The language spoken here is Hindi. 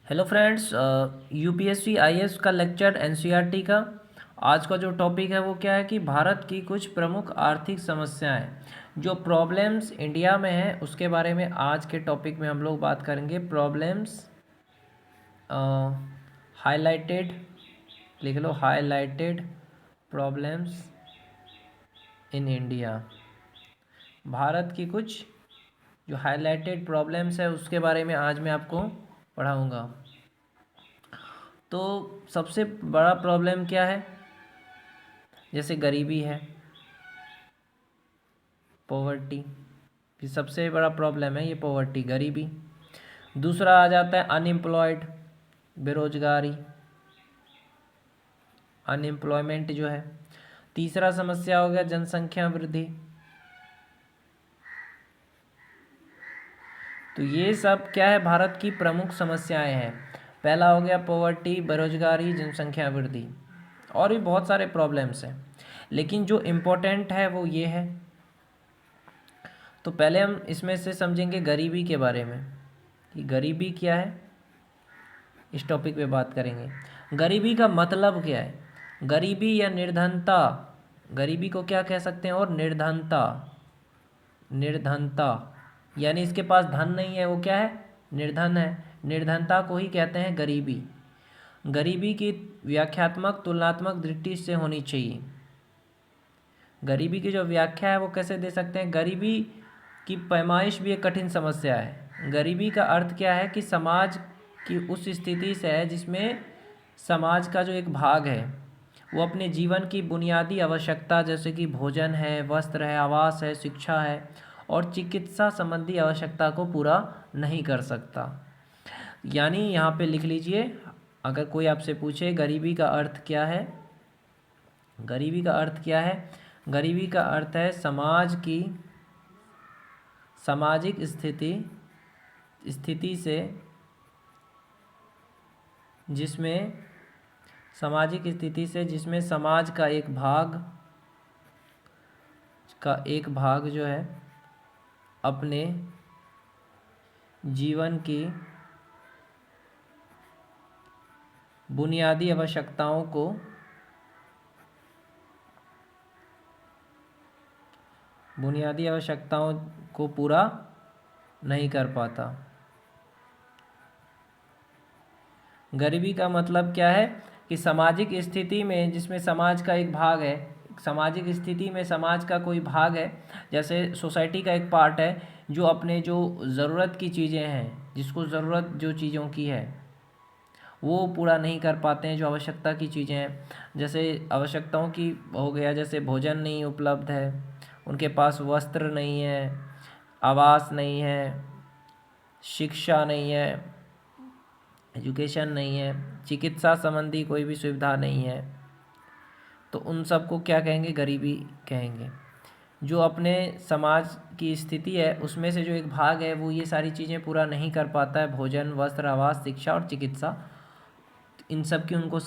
हेलो फ्रेंड्स, यूपीएससी आईएएस का लेक्चर एनसीईआरटी का आज का जो टॉपिक है वो क्या है कि भारत की कुछ प्रमुख आर्थिक समस्याएं जो प्रॉब्लम्स इंडिया में है उसके बारे में आज के टॉपिक में हम लोग बात करेंगे। प्रॉब्लम्स हाईलाइटेड, लिख लो, highlighted problems in India. Bharat की कुछ जो हाईलाइटेड प्रॉब्लम्स है उसके बारे में आज मैं आपको पढ़ाऊँगा। तो सबसे बड़ा प्रॉब्लम क्या है? जैसे गरीबी है, पॉवर्टी, ये सबसे बड़ा प्रॉब्लम है, ये पॉवर्टी, गरीबी। दूसरा आ जाता है अनएम्प्लॉयड, बेरोजगारी, अनएम्प्लॉयमेंट जो है। तीसरा समस्या हो गया जनसंख्या वृद्धि। तो ये सब क्या है, भारत की प्रमुख समस्याएं हैं। पहला हो गया पॉवर्टी, बेरोजगारी, जनसंख्या वृद्धि, और भी बहुत सारे प्रॉब्लम्स हैं, लेकिन जो इम्पोर्टेंट है वो ये है। तो पहले हम इसमें से समझेंगे गरीबी के बारे में कि गरीबी क्या है, इस टॉपिक पे बात करेंगे। गरीबी का मतलब क्या है? गरीबी या निर्धनता, गरीबी को क्या कह सकते हैं? और निर्धनता, निर्धनता यानी इसके पास धन नहीं है, वो क्या है? निर्धन है। निर्धनता को ही कहते हैं गरीबी। गरीबी की व्याख्यात्मक तुलनात्मक दृष्टि से होनी चाहिए। गरीबी की जो व्याख्या है वो कैसे दे सकते हैं? गरीबी की पैमाइश भी एक कठिन समस्या है। गरीबी का अर्थ क्या है कि समाज की उस स्थिति से है जिसमें समाज का जो एक भाग है वो अपने जीवन की बुनियादी आवश्यकता जैसे कि भोजन है, वस्त्र है, आवास है, शिक्षा है और चिकित्सा संबंधी आवश्यकता को पूरा नहीं कर सकता। यानी यहाँ पे लिख लीजिए, अगर कोई आपसे पूछे गरीबी का अर्थ क्या है, गरीबी का अर्थ क्या है? गरीबी का अर्थ है समाज की सामाजिक स्थिति से जिसमें समाज का एक भाग जो है अपने जीवन की बुनियादी आवश्यकताओं को पूरा नहीं कर पाता। गरीबी का मतलब क्या है कि सामाजिक स्थिति में जिसमें समाज का एक भाग है, सामाजिक स्थिति में समाज का कोई भाग है, जैसे सोसाइटी का एक पार्ट है जो अपने जो ज़रूरत की चीज़ें हैं, जिसको ज़रूरत जो चीज़ों की है वो पूरा नहीं कर पाते हैं। जो आवश्यकता की चीज़ें हैं, जैसे आवश्यकताओं की हो गया, जैसे भोजन नहीं उपलब्ध है, उनके पास वस्त्र नहीं है, आवास नहीं है, शिक्षा नहीं है, एजुकेशन नहीं है, चिकित्सा संबंधी कोई भी सुविधा नहीं है, तो उन सबको क्या कहेंगे? गरीबी कहेंगे। जो अपने समाज की स्थिति है उसमें से जो एक भाग है वो ये सारी चीज़ें पूरा नहीं कर पाता है, भोजन, वस्त्र, आवास, शिक्षा और चिकित्सा, इन सब की उनको